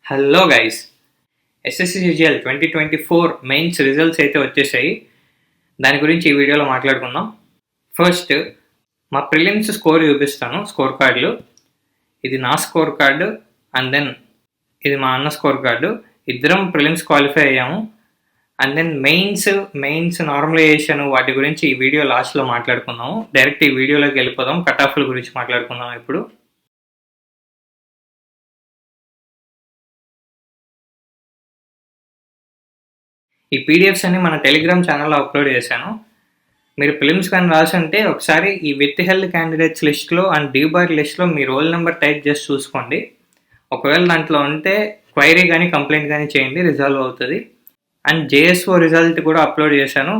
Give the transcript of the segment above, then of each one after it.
Hello guys, ఎస్ఎస్సిజిఎల్ 2024 mains results అయితే వచ్చేసాయి. దాని గురించి ఈ వీడియోలో మాట్లాడుకుందాం. ఫస్ట్ మా ప్రిలిమ్స్ స్కోర్ చూపిస్తాను. స్కోర్ కార్డులు, ఇది నా స్కోర్ కార్డు అండ్ దెన్ ఇది మా అన్న స్కోర్ కార్డు. ఇద్దరం ప్రిలిమ్స్ క్వాలిఫై అయ్యాము. అండ్ దెన్ మెయిన్స్ నార్మలైజేషన్ వాటి గురించి ఈ వీడియో లాస్ట్లో మాట్లాడుకుందాము. డైరెక్ట్ ఈ వీడియోలోకి వెళ్ళిపోదాం. కట్ ఆఫ్ల గురించి మాట్లాడుకుందాం. ఇప్పుడు ఈ పీడిఎఫ్స్ అన్ని మన టెలిగ్రామ్ ఛానల్లో అప్లోడ్ చేశాను. మీరు ఫిలిమ్స్ కానీ రాసి ఉంటే ఒకసారి ఈ విత్ హెల్త్ క్యాండిడేట్స్ లిస్ట్లో అండ్ డీబార్ లిస్ట్లో మీ రోల్ నెంబర్ టైప్ చేసి చూసుకోండి. ఒకవేళ దాంట్లో ఉంటే క్వైరీ కానీ కంప్లైంట్ కానీ చేయండి, రిజాల్వ్ అవుతుంది. అండ్ జేఎస్ఓ రిజల్ట్ కూడా అప్లోడ్ చేశాను.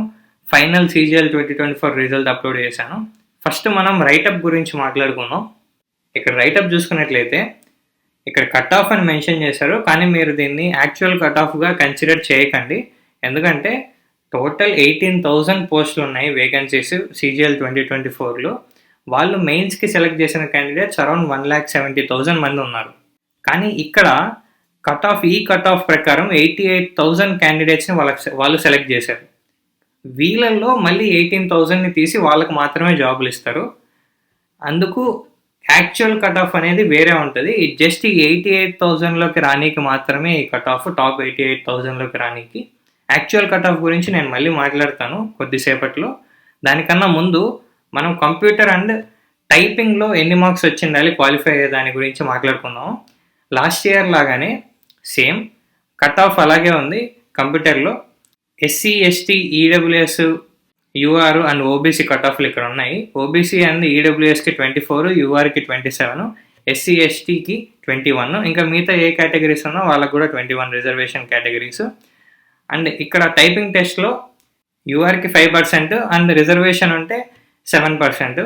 ఫైనల్ సిజిఎల్ 2024 రిజల్ట్ అప్లోడ్ చేశాను. ఫస్ట్ మనం రైటప్ గురించి మాట్లాడుకుందాం. ఇక్కడ రైటప్ చూసుకున్నట్లయితే ఇక్కడ కట్ ఆఫ్ అని మెన్షన్ చేశారు, కానీ మీరు దీన్ని యాక్చువల్ కట్ ఆఫ్గా కన్సిడర్ చేయకండి. ఎందుకంటే టోటల్ 18,000 పోస్టులు ఉన్నాయి వేకెన్సీస్ సిజిఎల్ 2024లో. వాళ్ళు మెయిన్స్కి సెలెక్ట్ చేసిన క్యాండిడేట్స్ అరౌండ్ 1,70,000 మంది ఉన్నారు. కానీ ఇక్కడ ఈ కట్ ఆఫ్ ప్రకారం 88,000 క్యాండిడేట్స్ని వాళ్ళు సెలెక్ట్ చేశారు. వీళ్ళల్లో మళ్ళీ 18,000ని తీసి వాళ్ళకి మాత్రమే జాబులు ఇస్తారు. అందుకు యాక్చువల్ కట్ ఆఫ్ అనేది వేరే ఉంటుంది. జస్ట్ ఈ 88,000లోకి రానీకి మాత్రమే ఈ కట్ ఆఫ్, టాప్ 88,000లోకి రానీకి. యాక్చువల్ కట్ ఆఫ్ గురించి నేను మళ్ళీ మాట్లాడతాను కొద్దిసేపట్లో. దానికన్నా ముందు మనం కంప్యూటర్ అండ్ టైపింగ్లో ఎన్ని మార్క్స్ వచ్చిండాలి క్వాలిఫై అయ్యే దాని గురించి మాట్లాడుకుందాం. లాస్ట్ ఇయర్ లాగానే సేమ్ కట్ ఆఫ్ అలాగే ఉంది. కంప్యూటర్లో SC, ST, EWS, UR and OBC cut ఆఫ్లు ఇక్కడ ఉన్నాయి. ఓబీసీ అండ్ ఈడబ్ల్యూఎస్కి 24, యూఆర్కి 27, ఎస్సీ, ఎస్టీకి 21, ఇంకా మిగతా ఏ కేటగిరీస్ ఉన్నా వాళ్ళకు కూడా 21 రిజర్వేషన్ కేటగిరీస్. అండ్ ఇక్కడ టైపింగ్ టెస్ట్లో యూఆర్కి 5% అండ్ రిజర్వేషన్ ఉంటే 7%.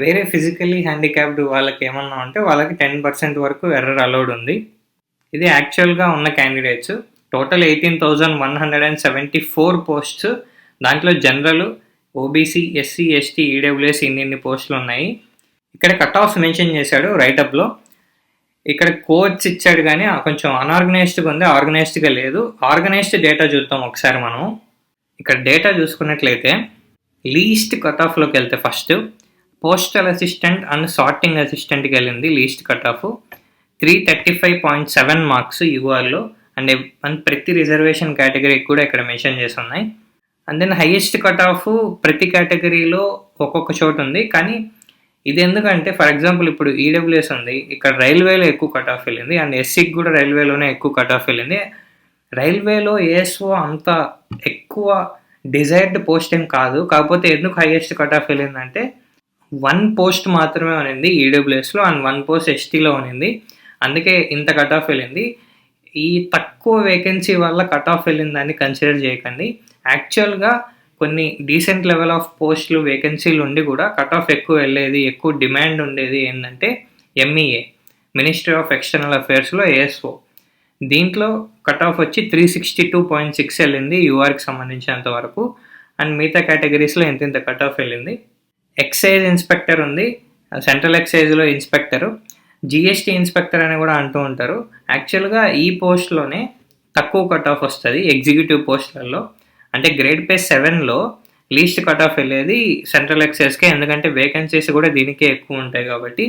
వేరే ఫిజికల్లీ హ్యాండిక్యాప్డ్ వాళ్ళకి ఏమన్నా ఉంటే వాళ్ళకి 10% వరకు ఎర్రర్ అలౌడ్ ఉంది. ఇది యాక్చువల్గా ఉన్న క్యాండిడేట్స్. Total 18,174 posts. దాంట్లో general, OBC, SC, ST, EWS ఇన్ని పోస్టులు ఉన్నాయి. ఇక్కడ కట్ ఆఫ్ మెన్షన్ చేశాడు రైటప్లో. ఇక్కడ కోడ్స్ ఇచ్చాడు కానీ కొంచెం అన్ఆర్గనైజ్డ్గా ఉంది, ఆర్గనైజ్డ్గా లేదు. ఆర్గనైజ్డ్ డేటా చూద్దాం ఒకసారి మనం. ఇక్కడ డేటా చూసుకున్నట్లయితే లీస్ట్ కట్ ఆఫ్లోకి వెళ్తే first postal assistant and sorting అసిస్టెంట్కి వెళ్ళింది లీస్ట్ కట్ ఆఫ్. 335.7 మార్క్స్ యూఆర్లో. అండ్ ప్రతి రిజర్వేషన్ కేటగిరీకి కూడా ఇక్కడ మెన్షన్ చేసి ఉన్నాయి. And then highest cut off ప్రతి కేటగిరీలో ఒక్కొక్క చోటు ఉంది. కానీ ఇది ఎందుకంటే ఫర్ ఎగ్జాంపుల్ ఇప్పుడు ఈడబ్ల్యూఎస్ ఉంది, ఇక్కడ రైల్వేలో ఎక్కువ కట్ ఆఫ్ వెళ్ళింది. అండ్ ఎస్సీకి కూడా రైల్వేలోనే ఎక్కువ కట్ ఆఫ్ వెళ్ళింది. రైల్వేలో ఏఎస్ఓ అంత ఎక్కువ డిజైర్డ్ పోస్ట్ ఏం కాదు. కాకపోతే ఎందుకు హైయెస్ట్ కట్ ఆఫ్ వెళ్ళిందంటే 1 పోస్ట్ మాత్రమే ఉన్నింది ఈడబ్ల్యూఎస్లో అండ్ 1 పోస్ట్ ఎస్టీలో ఉన్నింది. అందుకే ఇంత కట్ ఆఫ్ వెళ్ళింది. ఈ తక్కువ వేకెన్సీ వల్ల కట్ ఆఫ్ వెళ్ళిందని కన్సిడర్ చేయకండి. యాక్చువల్గా కొన్ని డీసెంట్ లెవెల్ ఆఫ్ పోస్టులు వేకెన్సీలు ఉండి కూడా కట్ ఆఫ్ ఎక్కువ వెళ్ళేది, ఎక్కువ డిమాండ్ ఉండేది ఏంటంటే ఎంఈఏ, మినిస్ట్రీ ఆఫ్ ఎక్స్టర్నల్ అఫేర్స్లో ఏఎస్ఓ. దీంట్లో కట్ ఆఫ్ వచ్చి 362.6 వెళ్ళింది యూఆర్కి సంబంధించినంత వరకు. అండ్ మిగతా కేటగిరీస్లో ఇంత కట్ ఆఫ్ వెళ్ళింది. ఎక్సైజ్ ఇన్స్పెక్టర్ ఉంది, సెంట్రల్ ఎక్సైజ్లో ఇన్స్పెక్టరు, జిఎస్టీ ఇన్స్పెక్టర్ అని కూడా అంటూ ఉంటారు. యాక్చువల్గా ఈ పోస్ట్లోనే తక్కువ కట్ ఆఫ్ వస్తుంది ఎగ్జిక్యూటివ్ పోస్టులలో. అంటే గ్రేడ్ పే 7లో లీస్ట్ కట్ ఆఫ్ వెళ్ళేది సెంట్రల్ ఎక్సైజ్కే, ఎందుకంటే వేకెన్సీస్ కూడా దీనికే ఎక్కువ ఉంటాయి కాబట్టి.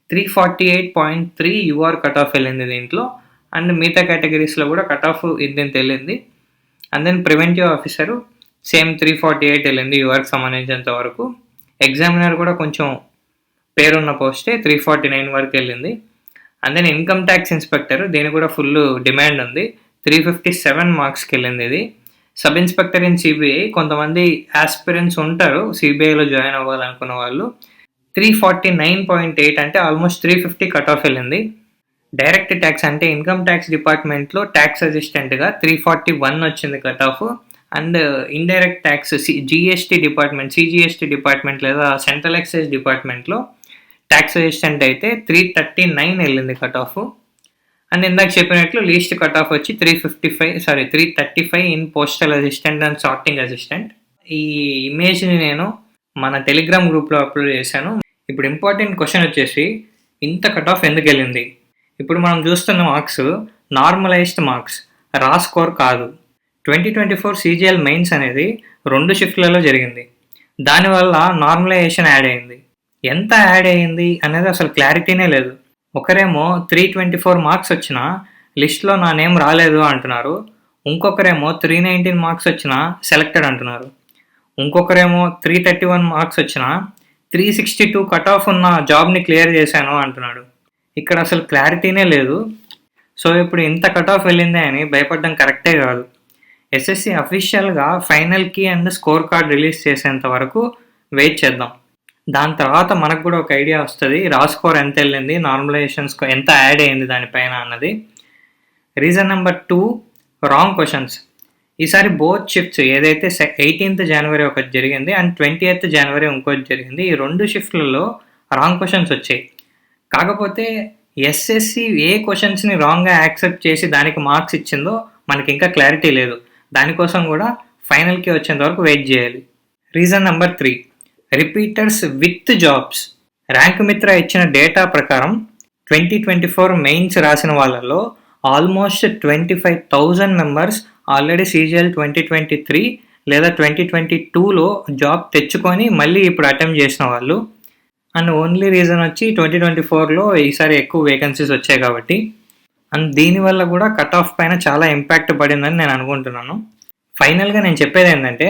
348.3 యూఆర్ కట్ ఆఫ్ వెళ్ళింది దీంట్లో. అండ్ మిగతా కేటగిరీస్లో కూడా కట్ ఆఫ్ ఇంత వెళ్ళింది. And then preventive officer same 348 వెళ్ళింది యూఆర్కి సంబంధించినంత వరకు. ఎగ్జామినర్ కూడా కొంచెం పేరున్న పోస్టే 349 వరకు వెళ్ళింది. And then income tax inspector, దీనికి కూడా ఫుల్ డిమాండ్ ఉంది. 357 మార్క్స్కి వెళ్ళింది ఇది. సబ్ ఇన్స్పెక్టర్ ఇన్ సిబిఐ, కొంతమంది ఆస్పిరెంట్స్ ఉంటారు సిబిఐలో జాయిన్ అవ్వాలనుకున్న వాళ్ళు. 349.8 అంటే ఆల్మోస్ట్ 350 కట్ ఆఫ్ వెళ్ళింది. డైరెక్ట్ ట్యాక్స్ అంటే ఇన్కమ్ ట్యాక్స్ డిపార్ట్మెంట్లో ట్యాక్స్ అసిస్టెంట్గా 341 వచ్చింది cut off. And indirect tax CGST department లేదా సెంట్రల్ ఎక్సైజ్ డిపార్ట్మెంట్లో ట్యాక్స్ అసిస్టెంట్ అయితే 339 వెళ్ళింది కట్ ఆఫ్. అండ్ ఇందాక చెప్పినట్లు లీస్ట్ కట్ ఆఫ్ వచ్చి 335 in postal assistant and sorting assistant. ఈ ఇమేజ్ని నేను మన టెలిగ్రామ్ గ్రూప్లో అప్లోడ్ చేశాను. ఇప్పుడు ఇంపార్టెంట్ క్వశ్చన్ వచ్చేసి ఇంత కట్ ఆఫ్ ఎందుకు వెళ్ళింది? ఇప్పుడు మనం చూస్తున్న మార్క్స్ నార్మలైజ్డ్ మార్క్స్, రా స్కోర్ కాదు. 2024 CGL మెయిన్స్ అనేది 2 షిఫ్ట్లలో జరిగింది. దానివల్ల నార్మలైజేషన్ యాడ్ అయింది. ఎంత యాడ్ అయ్యింది అనేది అసలు క్లారిటీనే లేదు. ఒకరేమో 324 మార్క్స్ వచ్చినా లిస్ట్లో నా నేమ్ రాలేదు అంటున్నారు. ఇంకొకరేమో 319 మార్క్స్ వచ్చినా సెలెక్టెడ్ అంటున్నారు. ఇంకొకరేమో 331 మార్క్స్ వచ్చినా 362 కట్ ఆఫ్ ఉన్న జాబ్ని క్లియర్ చేశాను అంటున్నాడు. ఇక్కడ అసలు క్లారిటీనే లేదు. సో ఇప్పుడు ఇంత కట్ ఆఫ్ వెళ్ళిందే అని భయపడడం కరెక్టే కాదు. ఎస్ఎస్సి అఫీషియల్గా final key and score card release చేసేంత వరకు వెయిట్ చేద్దాం. దాని తర్వాత మనకు కూడా ఒక ఐడియా వస్తుంది, రా స్కోర్ ఎంత వెళ్ళింది, నార్మలైజేషన్ స్కోర్ ఎంత యాడ్ అయ్యింది దానిపైన అన్నది. Reason number 2, wrong questions. ఈసారి బోత్ షిఫ్ట్స్ ఏదైతే 18th జనవరి ఒకటి జరిగింది అండ్ 20th జనవరి ఇంకోటి జరిగింది, ఈ 2 షిఫ్ట్లలో రాంగ్ క్వశ్చన్స్ వచ్చాయి. కాకపోతే ఎస్ఎస్సి ఏ క్వశ్చన్స్ని రాంగ్గా యాక్సెప్ట్ చేసి దానికి మార్క్స్ ఇచ్చిందో మనకి ఇంకా క్లారిటీ లేదు. దానికోసం కూడా ఫైనల్కి వచ్చేంత వరకు వెయిట్ చేయాలి. Reason number 3, repeaters with jobs. Rank మిత్ర ఇచ్చిన డేటా ప్రకారం 2024 మెయిన్స్ రాసిన వాళ్ళలో ఆల్మోస్ట్ 25,000 మెంబర్స్ ఆల్రెడీ CGL 2023 లేదా 2022లో జాబ్ తెచ్చుకొని మళ్ళీ ఇప్పుడు అటెంప్ట్ చేసిన వాళ్ళు. అండ్ ఓన్లీ రీజన్ వచ్చి 2024లో ఈసారి ఎక్కువ వేకెన్సీస్ వచ్చాయి కాబట్టి. అండ్ దీనివల్ల కూడా కట్ ఆఫ్ పైన చాలా ఇంపాక్ట్ పడిందని నేను అనుకుంటున్నాను. ఫైనల్గా నేను చెప్పేది ఏంటంటే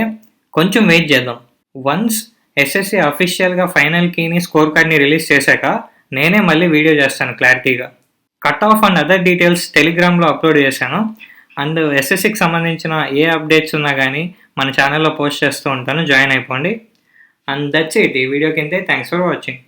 కొంచెం వెయిట్ చేద్దాం. వన్స్ ఎస్ఎస్సి అఫీషియల్గా ఫైనల్ కీని స్కోర్ కార్డ్ని రిలీజ్ చేశాక నేనే మళ్ళీ వీడియో చేస్తాను క్లారిటీగా. Cut off and other details టెలిగ్రామ్లో అప్లోడ్ చేశాను. అండ్ ఎస్ఎస్సికి సంబంధించిన ఏ అప్డేట్స్ ఉన్నా కానీ మన ఛానల్లో పోస్ట్ చేస్తూ ఉంటాను, జాయిన్ అయిపోండి. And that's it. ఈ వీడియో కింద థ్యాంక్స్ ఫర్ వాచింగ్.